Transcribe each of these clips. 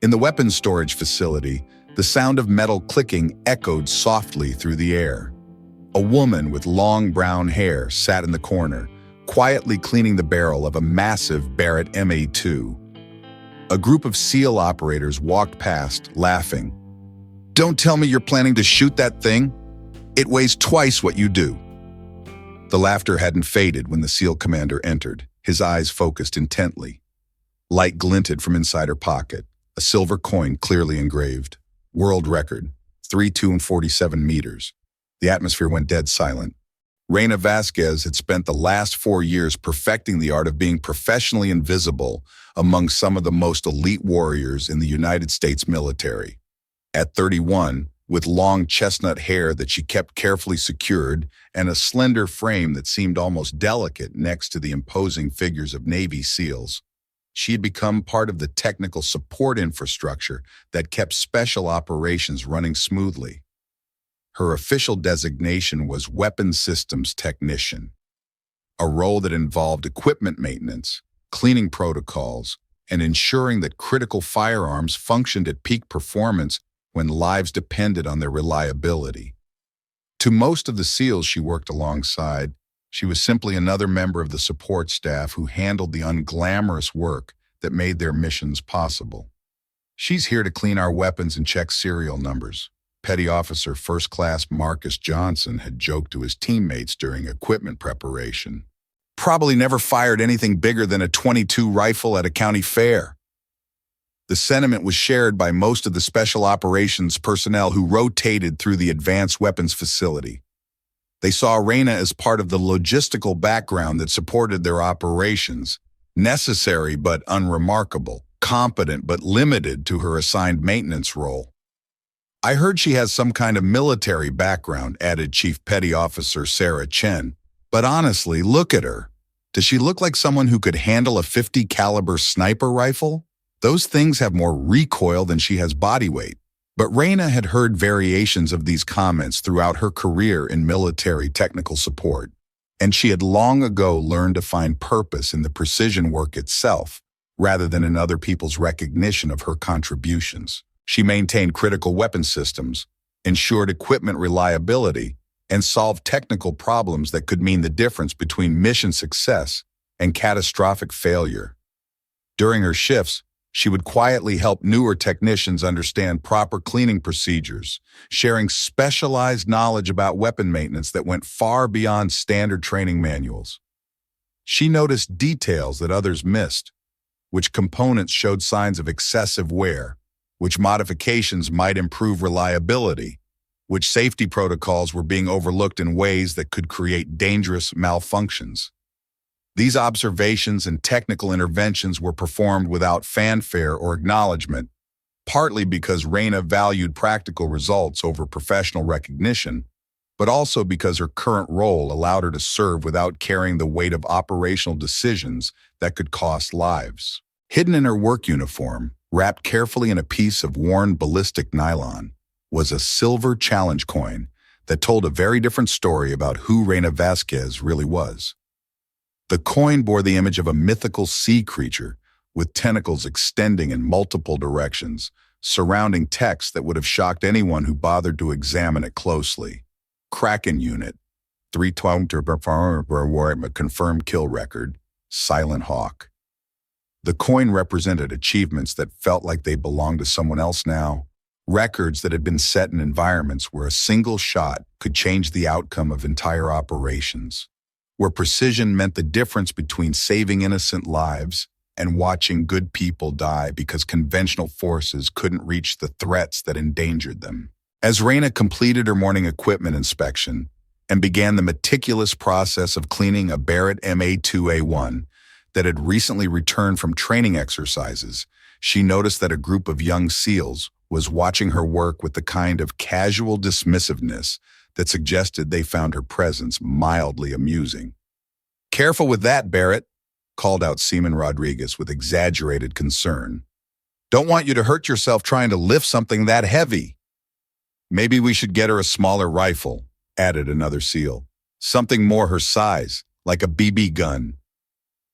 In the weapons storage facility, the sound of metal clicking echoed softly through the air. A woman with long brown hair sat in the corner, quietly cleaning the barrel of a massive Barrett M82. A group of SEAL operators walked past, laughing. "Don't tell me you're planning to shoot that thing? It weighs twice what you do." The laughter hadn't faded when the SEAL commander entered, his eyes focused intently. Light glinted from inside her pocket, a silver coin clearly engraved. World record, 3,247 meters. The atmosphere went dead silent. Reina Vasquez had spent the last 4 years perfecting the art of being professionally invisible among some of the most elite warriors in the United States military. At 31, with long chestnut hair that she kept carefully secured and a slender frame that seemed almost delicate next to the imposing figures of Navy SEALs, she had become part of the technical support infrastructure that kept special operations running smoothly. Her official designation was Weapons Systems Technician, a role that involved equipment maintenance, cleaning protocols, and ensuring that critical firearms functioned at peak performance when lives depended on their reliability. To most of the SEALs she worked alongside, she was simply another member of the support staff who handled the unglamorous work that made their missions possible. "She's here to clean our weapons and check serial numbers," Petty Officer First Class Marcus Johnson had joked to his teammates during equipment preparation. "Probably never fired anything bigger than a .22 rifle at a county fair." The sentiment was shared by most of the special operations personnel who rotated through the advanced weapons facility. They saw Reina as part of the logistical background that supported their operations, necessary but unremarkable, competent but limited to her assigned maintenance role. "I heard she has some kind of military background," added Chief Petty Officer Sarah Chen. "But honestly, look at her. Does she look like someone who could handle a .50 caliber sniper rifle? Those things have more recoil than she has body weight." But Reina had heard variations of these comments throughout her career in military technical support, and she had long ago learned to find purpose in the precision work itself, rather than in other people's recognition of her contributions. She maintained critical weapon systems, ensured equipment reliability, and solved technical problems that could mean the difference between mission success and catastrophic failure. During her shifts, she would quietly help newer technicians understand proper cleaning procedures, sharing specialized knowledge about weapon maintenance that went far beyond standard training manuals. She noticed details that others missed, which components showed signs of excessive wear, which modifications might improve reliability, which safety protocols were being overlooked in ways that could create dangerous malfunctions. These observations and technical interventions were performed without fanfare or acknowledgement, partly because Reina valued practical results over professional recognition, but also because her current role allowed her to serve without carrying the weight of operational decisions that could cost lives. Hidden in her work uniform, wrapped carefully in a piece of worn ballistic nylon, was a silver challenge coin that told a very different story about who Reina Vasquez really was. The coin bore the image of a mythical sea creature with tentacles extending in multiple directions, surrounding text that would have shocked anyone who bothered to examine it closely. Kraken Unit, 3 confirmed kill record, Silent Hawk. The coin represented achievements that felt like they belonged to someone else now, records that had been set in environments where a single shot could change the outcome of entire operations, where precision meant the difference between saving innocent lives and watching good people die because conventional forces couldn't reach the threats that endangered them. As Reina completed her morning equipment inspection and began the meticulous process of cleaning a Barrett M82A1 that had recently returned from training exercises, she noticed that a group of young SEALs was watching her work with the kind of casual dismissiveness that suggested they found her presence mildly amusing. "Careful with that, Barrett," called out Seaman Rodriguez with exaggerated concern. "Don't want you to hurt yourself trying to lift something that heavy." "Maybe we should get her a smaller rifle," added another SEAL. "Something more her size, like a BB gun."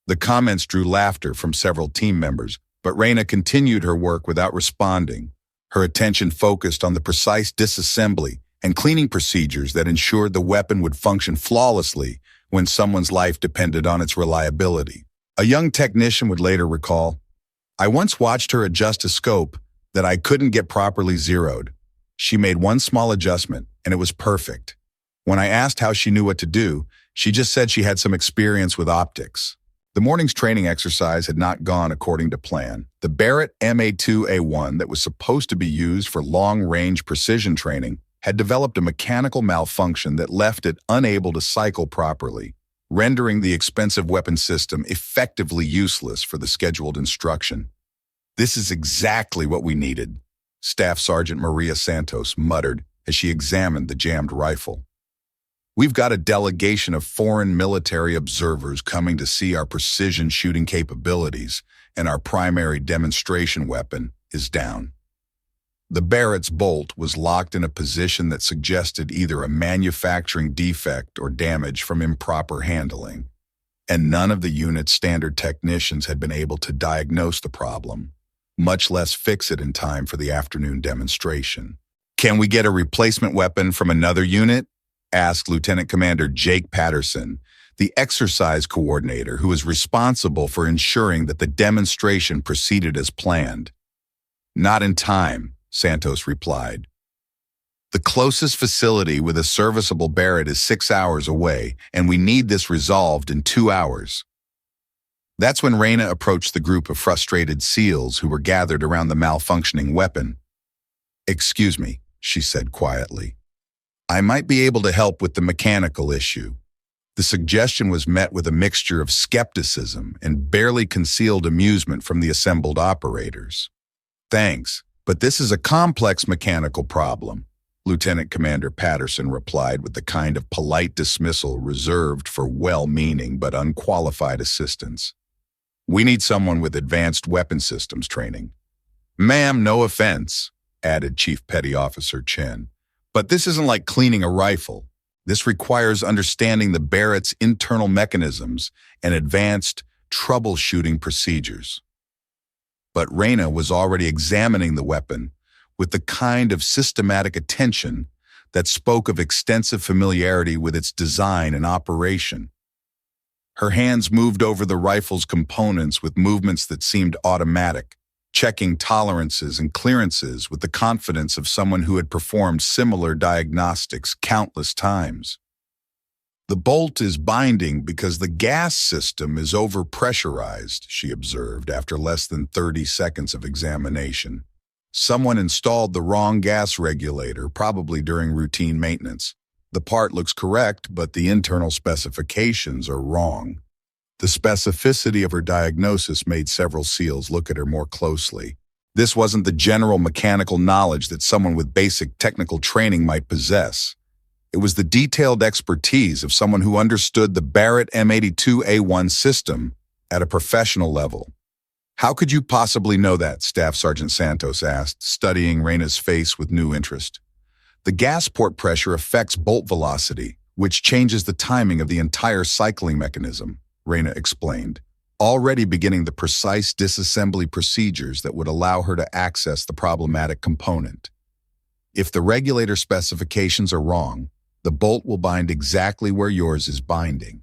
The comments drew laughter from several team members, But Raina continued her work without responding, her attention focused on the precise disassembly and cleaning procedures that ensured the weapon would function flawlessly when someone's life depended on its reliability. A young technician would later recall, "I once watched her adjust a scope that I couldn't get properly zeroed. She made one small adjustment, and it was perfect. When I asked how she knew what to do, she just said she had some experience with optics." The morning's training exercise had not gone according to plan. The Barrett M82A1 that was supposed to be used for long-range precision training had developed a mechanical malfunction that left it unable to cycle properly, rendering the expensive weapon system effectively useless for the scheduled instruction. "This is exactly what we needed," Staff Sergeant Maria Santos muttered as she examined the jammed rifle. "We've got a delegation of foreign military observers coming to see our precision shooting capabilities, and our primary demonstration weapon is down." The Barrett's bolt was locked in a position that suggested either a manufacturing defect or damage from improper handling, and none of the unit's standard technicians had been able to diagnose the problem, much less fix it in time for the afternoon demonstration. "Can we get a replacement weapon from another unit?" asked Lieutenant Commander Jake Patterson, the exercise coordinator who was responsible for ensuring that the demonstration proceeded as planned. "Not in time," Santos replied. "The closest facility with a serviceable Barrett is 6 hours away, and we need this resolved in 2 hours." That's when Raina approached the group of frustrated SEALs who were gathered around the malfunctioning weapon. "Excuse me," she said quietly. "I might be able to help with the mechanical issue." The suggestion was met with a mixture of skepticism and barely concealed amusement from the assembled operators. "Thanks, but this is a complex mechanical problem," Lieutenant Commander Patterson replied with the kind of polite dismissal reserved for well-meaning but unqualified assistants. "We need someone with advanced weapon systems training." "Ma'am, no offense," added Chief Petty Officer Chen, "but this isn't like cleaning a rifle. This requires understanding the Barrett's internal mechanisms and advanced troubleshooting procedures." But Raina was already examining the weapon with the kind of systematic attention that spoke of extensive familiarity with its design and operation. Her hands moved over the rifle's components with movements that seemed automatic, checking tolerances and clearances with the confidence of someone who had performed similar diagnostics countless times. "The bolt is binding because the gas system is overpressurized," she observed after less than 30 seconds of examination. "Someone installed the wrong gas regulator, probably during routine maintenance. The part looks correct, but the internal specifications are wrong." The specificity of her diagnosis made several SEALs look at her more closely. This wasn't the general mechanical knowledge that someone with basic technical training might possess. It was the detailed expertise of someone who understood the Barrett M82A1 system at a professional level. "How could you possibly know that?" Staff Sergeant Santos asked, studying Raina's face with new interest. "The gas port pressure affects bolt velocity, which changes the timing of the entire cycling mechanism," Raina explained, already beginning the precise disassembly procedures that would allow her to access the problematic component. "If the regulator specifications are wrong, the bolt will bind exactly where yours is binding."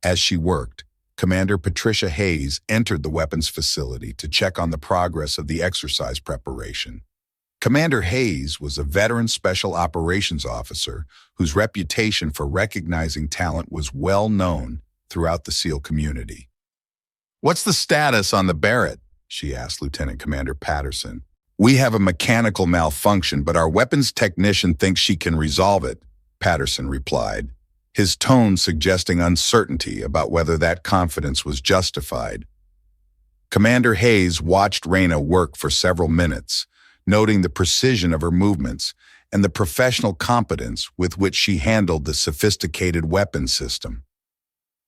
As she worked, Commander Patricia Hayes entered the weapons facility to check on the progress of the exercise preparation. Commander Hayes was a veteran special operations officer whose reputation for recognizing talent was well known throughout the SEAL community. "What's the status on the Barrett?" she asked Lieutenant Commander Patterson. "We have a mechanical malfunction, but our weapons technician thinks she can resolve it," Patterson replied, his tone suggesting uncertainty about whether that confidence was justified. Commander Hayes watched Raina work for several minutes, noting the precision of her movements and the professional competence with which she handled the sophisticated weapon system.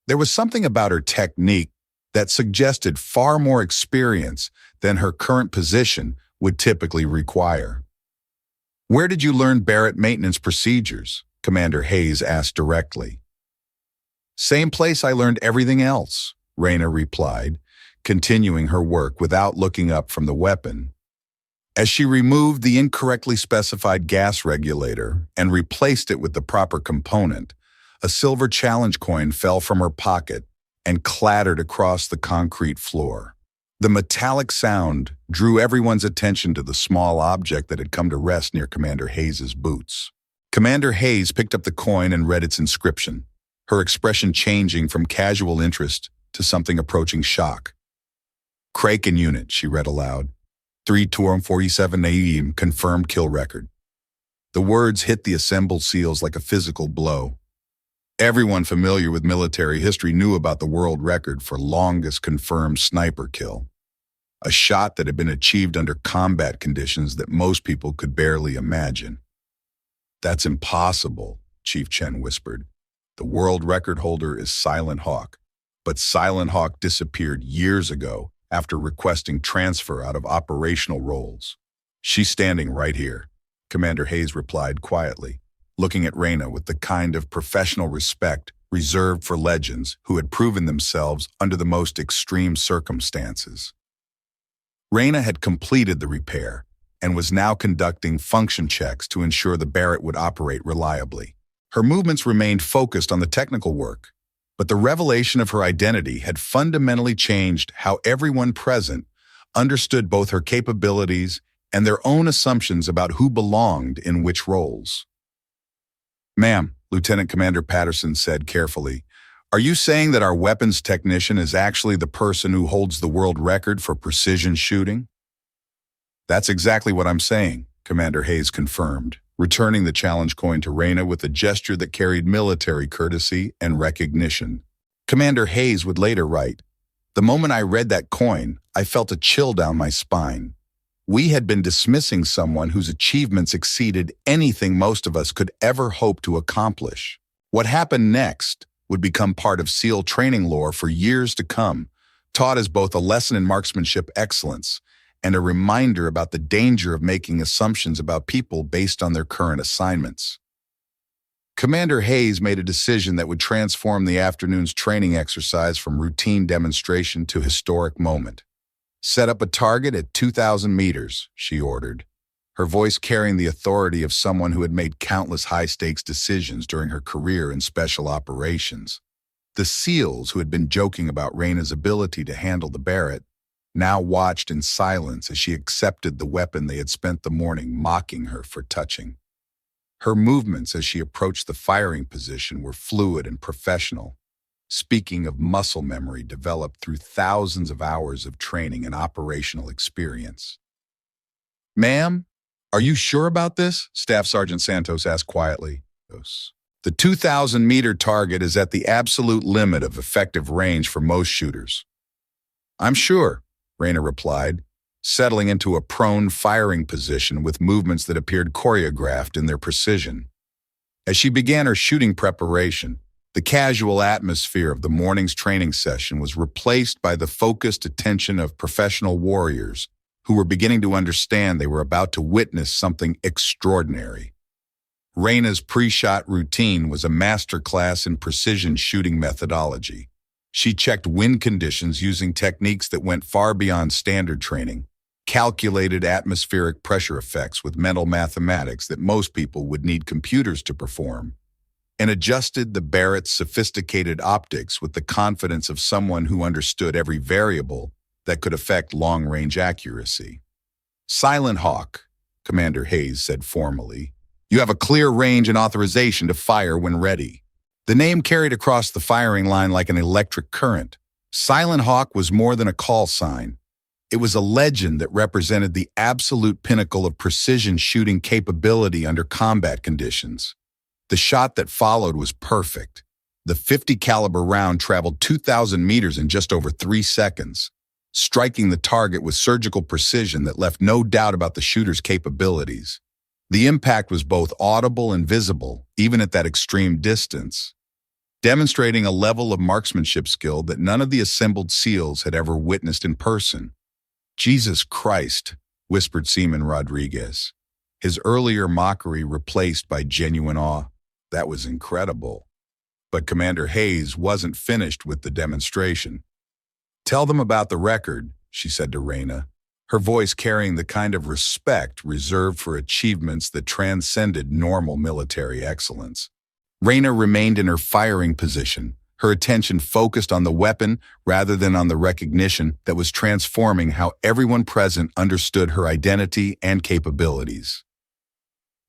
There was something about her technique that suggested far more experience than her current position would typically require. "Where did you learn Barrett maintenance procedures?" Commander Hayes asked directly. "Same place I learned everything else," Raina replied, continuing her work without looking up from the weapon. As she removed the incorrectly specified gas regulator and replaced it with the proper component, a silver challenge coin fell from her pocket and clattered across the concrete floor. The metallic sound drew everyone's attention to the small object that had come to rest near Commander Hayes' boots. Commander Hayes picked up the coin and read its inscription, her expression changing from casual interest to something approaching shock. "Kraken unit," she read aloud. 3-47 AM confirmed kill record. The words hit the assembled SEALs like a physical blow. Everyone familiar with military history knew about the world record for longest confirmed sniper kill, a shot that had been achieved under combat conditions that most people could barely imagine. "That's impossible," Chief Chen whispered. "The world record holder is Silent Hawk, but Silent Hawk disappeared years ago after requesting transfer out of operational roles." "She's standing right here," Commander Hayes replied quietly, looking at Reyna with the kind of professional respect reserved for legends who had proven themselves under the most extreme circumstances. Reyna had completed the repair and was now conducting function checks to ensure the Barrett would operate reliably. Her movements remained focused on the technical work, but the revelation of her identity had fundamentally changed how everyone present understood both her capabilities and their own assumptions about who belonged in which roles. "Ma'am," Lieutenant Commander Patterson said carefully, "are you saying that our weapons technician is actually the person who holds the world record for precision shooting?" "That's exactly what I'm saying," Commander Hayes confirmed, returning the challenge coin to Reyna with a gesture that carried military courtesy and recognition. Commander Hayes would later write, "The moment I read that coin, I felt a chill down my spine. We had been dismissing someone whose achievements exceeded anything most of us could ever hope to accomplish. What happened next would become part of SEAL training lore for years to come, taught as both a lesson in marksmanship excellence and a reminder about the danger of making assumptions about people based on their current assignments." Commander Hayes made a decision that would transform the afternoon's training exercise from routine demonstration to historic moment. "Set up a target at 2,000 meters, she ordered, her voice carrying the authority of someone who had made countless high-stakes decisions during her career in special operations. The SEALs, who had been joking about Reyna's ability to handle the Barrett, now watched in silence as she accepted the weapon they had spent the morning mocking her for touching. Her movements as she approached the firing position were fluid and professional, speaking of muscle memory developed through thousands of hours of training and operational experience. "Ma'am, are you sure about this?" Staff Sergeant Santos asked quietly. "The 2,000-meter target is at the absolute limit of effective range for most shooters." "I'm sure," Reyna replied, settling into a prone firing position with movements that appeared choreographed in their precision. As she began her shooting preparation, the casual atmosphere of the morning's training session was replaced by the focused attention of professional warriors who were beginning to understand they were about to witness something extraordinary. Reyna's pre-shot routine was a masterclass in precision shooting methodology. She checked wind conditions using techniques that went far beyond standard training, calculated atmospheric pressure effects with mental mathematics that most people would need computers to perform, and adjusted the Barrett's sophisticated optics with the confidence of someone who understood every variable that could affect long-range accuracy. "Silent Hawk," Commander Hayes said formally, "you have a clear range and authorization to fire when ready." The name carried across the firing line like an electric current. Silent Hawk was more than a call sign. It was a legend that represented the absolute pinnacle of precision shooting capability under combat conditions. The shot that followed was perfect. The .50 caliber round traveled 2,000 meters in just over 3 seconds, striking the target with surgical precision that left no doubt about the shooter's capabilities. The impact was both audible and visible, even at that extreme distance, demonstrating a level of marksmanship skill that none of the assembled SEALs had ever witnessed in person. "Jesus Christ," whispered Seaman Rodriguez, his earlier mockery replaced by genuine awe. "That was incredible." But Commander Hayes wasn't finished with the demonstration. "Tell them about the record," she said to Raina, her voice carrying the kind of respect reserved for achievements that transcended normal military excellence. Raina remained in her firing position, her attention focused on the weapon rather than on the recognition that was transforming how everyone present understood her identity and capabilities.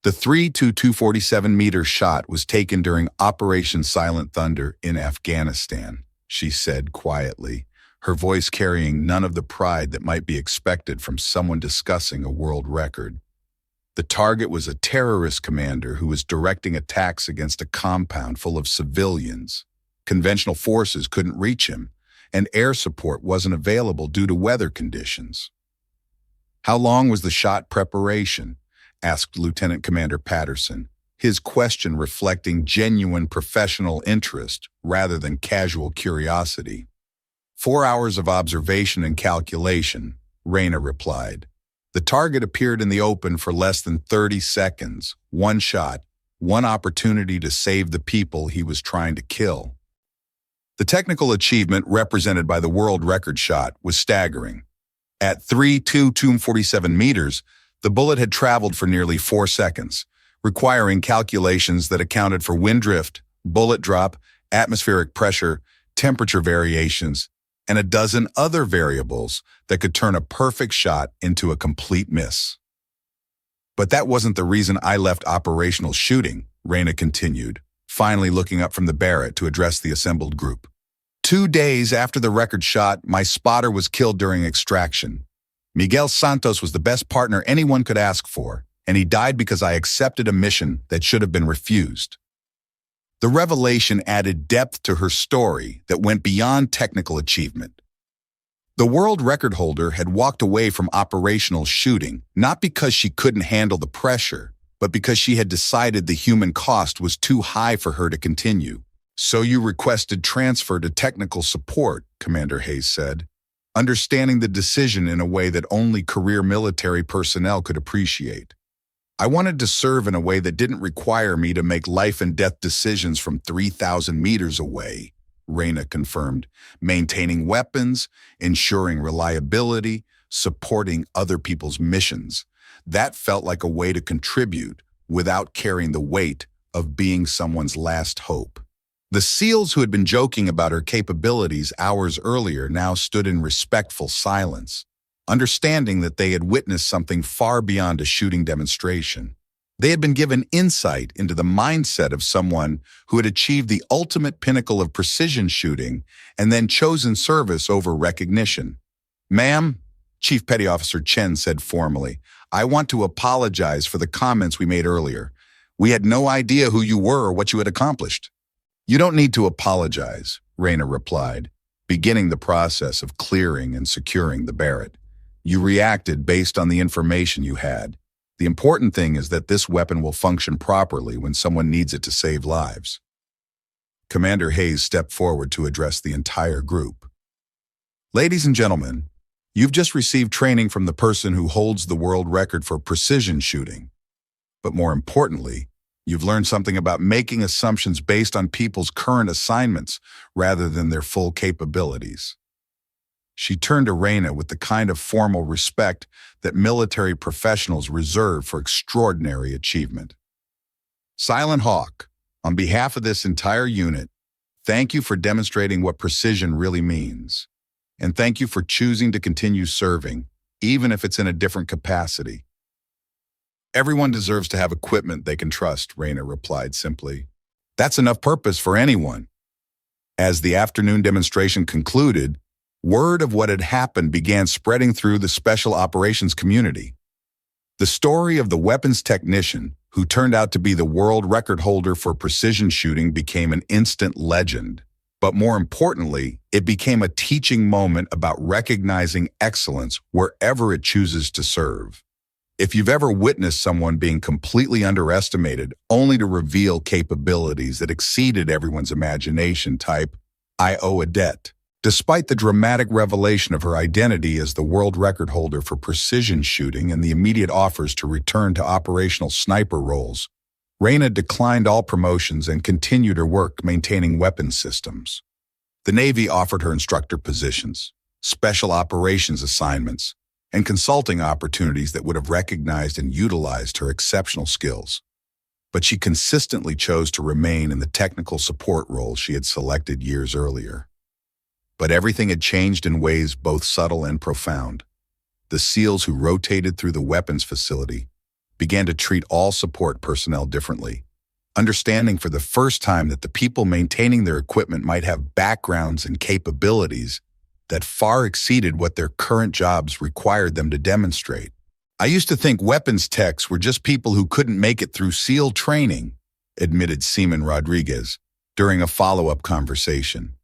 The 3-247-meter shot was taken during Operation Silent Thunder in Afghanistan, she said quietly, her voice carrying none of the pride that might be expected from someone discussing a world record. The target was a terrorist commander who was directing attacks against a compound full of civilians. Conventional forces couldn't reach him, and air support wasn't available due to weather conditions. "How long was the shot preparation?" asked Lieutenant Commander Patterson, his question reflecting genuine professional interest rather than casual curiosity. 4 hours of observation and calculation," Raina replied. "The target appeared in the open for less than 30 seconds, one shot, one opportunity to save the people he was trying to kill." The technical achievement represented by the world record shot was staggering. At 3-247 meters, the bullet had traveled for nearly 4 seconds, requiring calculations that accounted for wind drift, bullet drop, atmospheric pressure, temperature variations, and a dozen other variables that could turn a perfect shot into a complete miss. "But that wasn't the reason I left operational shooting," Raina continued, finally looking up from the Barrett to address the assembled group. 2 days after the record shot, my spotter was killed during extraction. Miguel Santos was the best partner anyone could ask for, and he died because I accepted a mission that should have been refused. The revelation added depth to her story that went beyond technical achievement. The world record holder had walked away from operational shooting, not because she couldn't handle the pressure, but because she had decided the human cost was too high for her to continue. "So you requested transfer to technical support," Commander Hayes said, understanding the decision in a way that only career military personnel could appreciate. "I wanted to serve in a way that didn't require me to make life and death decisions from 3,000 meters away," Raina confirmed, maintaining weapons, ensuring reliability, supporting other people's missions. That felt like a way to contribute without carrying the weight of being someone's last hope. The SEALs who had been joking about her capabilities hours earlier now stood in respectful silence, understanding that they had witnessed something far beyond a shooting demonstration. They had been given insight into the mindset of someone who had achieved the ultimate pinnacle of precision shooting and then chosen service over recognition. "Ma'am," Chief Petty Officer Chen said formally, "I want to apologize for the comments we made earlier. We had no idea who you were or what you had accomplished." "You don't need to apologize," Raina replied, beginning the process of clearing and securing the Barrett. "You reacted based on the information you had. The important thing is that this weapon will function properly when someone needs it to save lives." Commander Hayes stepped forward to address the entire group. "Ladies and gentlemen, you've just received training from the person who holds the world record for precision shooting. But more importantly, you've learned something about making assumptions based on people's current assignments rather than their full capabilities." She turned to Raina with the kind of formal respect that military professionals reserve for extraordinary achievement. "Silent Hawk, on behalf of this entire unit, thank you for demonstrating what precision really means. And thank you for choosing to continue serving, even if it's in a different capacity." "Everyone deserves to have equipment they can trust," Raina replied simply. "That's enough purpose for anyone." As the afternoon demonstration concluded, word of what had happened began spreading through the special operations community. The story of the weapons technician, who turned out to be the world record holder for precision shooting, became an instant legend. But more importantly, it became a teaching moment about recognizing excellence wherever it chooses to serve. If you've ever witnessed someone being completely underestimated only to reveal capabilities that exceeded everyone's imagination, type, "I owe a debt." Despite the dramatic revelation of her identity as the world record holder for precision shooting and the immediate offers to return to operational sniper roles, Raina declined all promotions and continued her work maintaining weapons systems. The Navy offered her instructor positions, special operations assignments, and consulting opportunities that would have recognized and utilized her exceptional skills. But she consistently chose to remain in the technical support role she had selected years earlier. But everything had changed in ways both subtle and profound. The SEALs who rotated through the weapons facility began to treat all support personnel differently, understanding for the first time that the people maintaining their equipment might have backgrounds and capabilities that far exceeded what their current jobs required them to demonstrate. I used to think weapons techs were just people who couldn't make it through SEAL training, admitted Seaman Rodriguez during a follow-up conversation.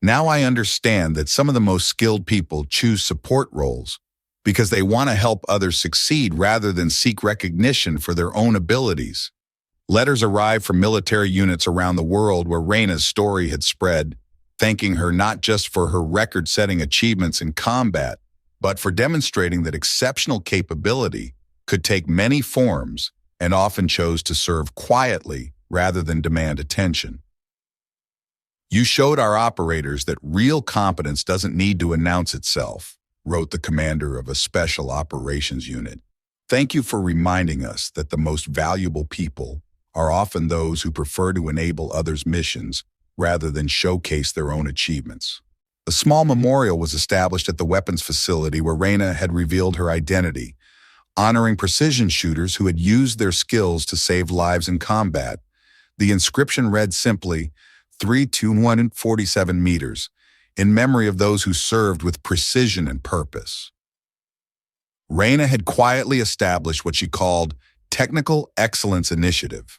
Now I understand that some of the most skilled people choose support roles because they want to help others succeed rather than seek recognition for their own abilities. Letters arrived from military units around the world where Raina's story had spread, thanking her not just for her record-setting achievements in combat, but for demonstrating that exceptional capability could take many forms and often chose to serve quietly rather than demand attention. "You showed our operators that real competence doesn't need to announce itself," wrote the commander of a special operations unit. "Thank you for reminding us that the most valuable people are often those who prefer to enable others' missions rather than showcase their own achievements." A small memorial was established at the weapons facility where Raina had revealed her identity, honoring precision shooters who had used their skills to save lives in combat. The inscription read simply, 32147 meters, in memory of those who served with precision and purpose. Raina had quietly established what she called Technical Excellence Initiative,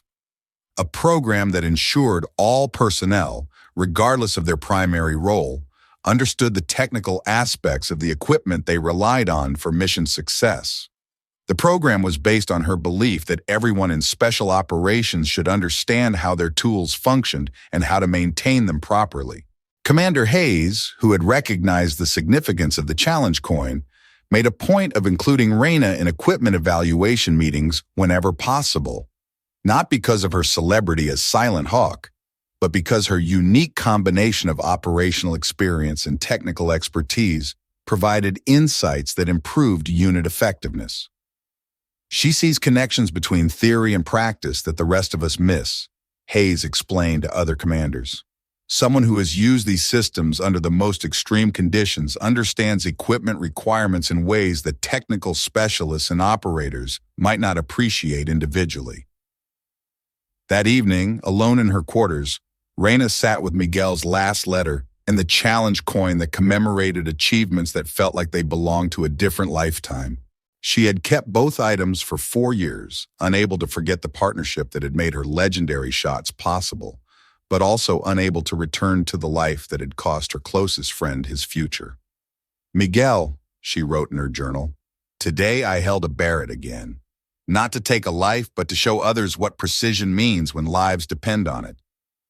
a program that ensured all personnel, regardless of their primary role, understood the technical aspects of the equipment they relied on for mission success. The program was based on her belief that everyone in special operations should understand how their tools functioned and how to maintain them properly. Commander Hayes, who had recognized the significance of the challenge coin, made a point of including Raina in equipment evaluation meetings whenever possible, not because of her celebrity as Silent Hawk, but because her unique combination of operational experience and technical expertise provided insights that improved unit effectiveness. "She sees connections between theory and practice that the rest of us miss," Hayes explained to other commanders. "Someone who has used these systems under the most extreme conditions understands equipment requirements in ways that technical specialists and operators might not appreciate individually." That evening, alone in her quarters, Raina sat with Miguel's last letter and the challenge coin that commemorated achievements that felt like they belonged to a different lifetime. She had kept both items for 4 years, unable to forget the partnership that had made her legendary shots possible, but also unable to return to the life that had cost her closest friend his future. "Miguel," she wrote in her journal, "today I held a Barrett again. Not to take a life, but to show others what precision means when lives depend on it.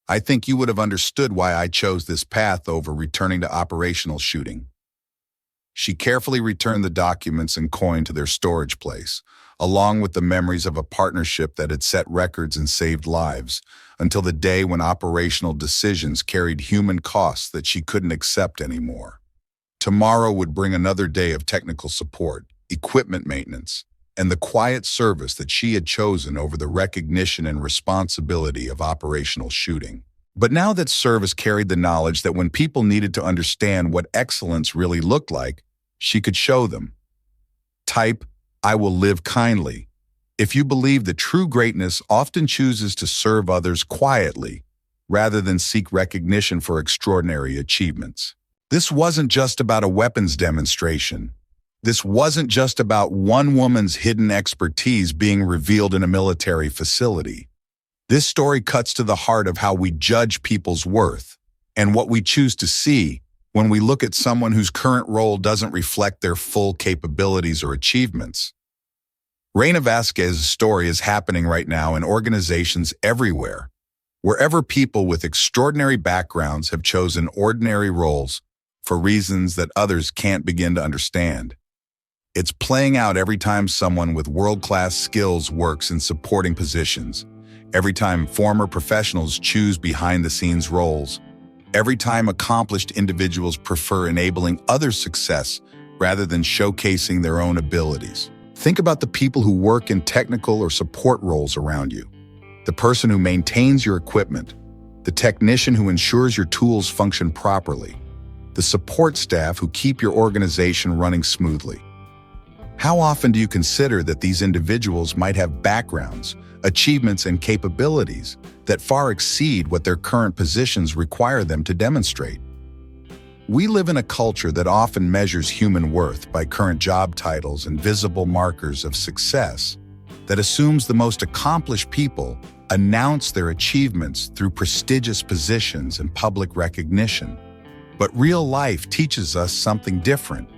I think you would have understood why I chose this path over returning to operational shooting." She carefully returned the documents and coin to their storage place, along with the memories of a partnership that had set records and saved lives, until the day when operational decisions carried human costs that she couldn't accept anymore. Tomorrow would bring another day of technical support, equipment maintenance, and the quiet service that she had chosen over the recognition and responsibility of operational shooting. But now that service carried the knowledge that when people needed to understand what excellence really looked like, she could show them. Type, "I will live kindly," if you believe that true greatness often chooses to serve others quietly, rather than seek recognition for extraordinary achievements. This wasn't just about a weapons demonstration. This wasn't just about one woman's hidden expertise being revealed in a military facility. This story cuts to the heart of how we judge people's worth and what we choose to see when we look at someone whose current role doesn't reflect their full capabilities or achievements. Raina Vasquez's story is happening right now in organizations everywhere, wherever people with extraordinary backgrounds have chosen ordinary roles for reasons that others can't begin to understand. It's playing out every time someone with world-class skills works in supporting positions, every time former professionals choose behind-the-scenes roles, Every time accomplished individuals prefer enabling others' success rather than showcasing their own abilities. Think about the people who work in technical or support roles around you. The person who maintains your equipment, the technician who ensures your tools function properly, the support staff who keep your organization running smoothly. How often do you consider that these individuals might have backgrounds, achievements, and capabilities that far exceed what their current positions require them to demonstrate? We live in a culture that often measures human worth by current job titles and visible markers of success, that assumes the most accomplished people announce their achievements through prestigious positions and public recognition. But real life teaches us something different.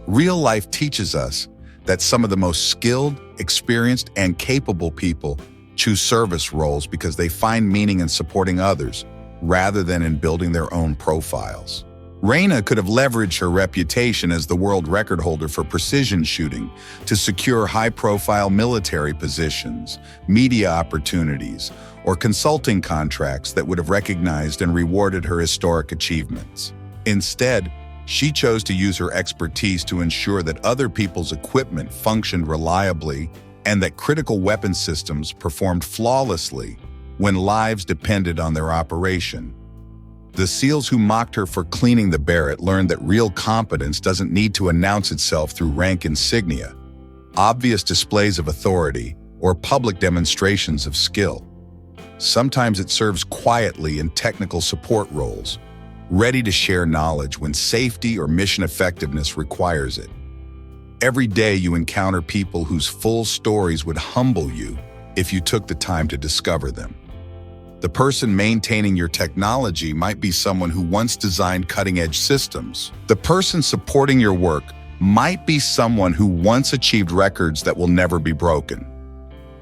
Real life teaches us that some of the most skilled, experienced, and capable people choose service roles because they find meaning in supporting others rather than in building their own profiles. Raina could have leveraged her reputation as the world record holder for precision shooting to secure high-profile military positions, media opportunities, or consulting contracts that would have recognized and rewarded her historic achievements. Instead, she chose to use her expertise to ensure that other people's equipment functioned reliably and that critical weapon systems performed flawlessly when lives depended on their operation. The SEALs who mocked her for cleaning the Barrett learned that real competence doesn't need to announce itself through rank insignia, obvious displays of authority, or public demonstrations of skill. Sometimes it serves quietly in technical support roles, ready to share knowledge when safety or mission effectiveness requires it. Every day you encounter people whose full stories would humble you if you took the time to discover them. The person maintaining your technology might be someone who once designed cutting-edge systems. The person supporting your work might be someone who once achieved records that will never be broken.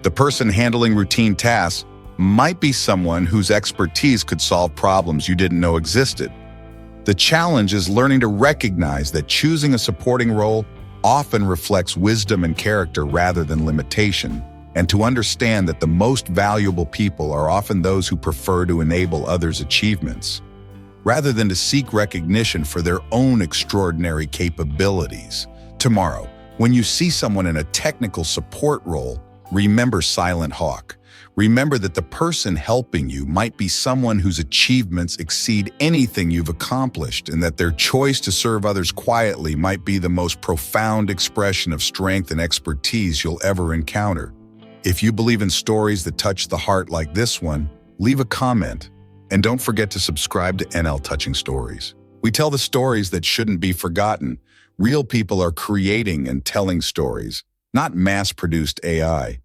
The person handling routine tasks might be someone whose expertise could solve problems you didn't know existed. The challenge is learning to recognize that choosing a supporting role often reflects wisdom and character rather than limitation, and to understand that the most valuable people are often those who prefer to enable others' achievements, rather than to seek recognition for their own extraordinary capabilities. Tomorrow, when you see someone in a technical support role, remember Silent Hawk. Remember that the person helping you might be someone whose achievements exceed anything you've accomplished, and that their choice to serve others quietly might be the most profound expression of strength and expertise you'll ever encounter. If you believe in stories that touch the heart like this one, leave a comment, and don't forget to subscribe to NL Touching Stories. We tell the stories that shouldn't be forgotten. Real people are creating and telling stories, not mass-produced AI.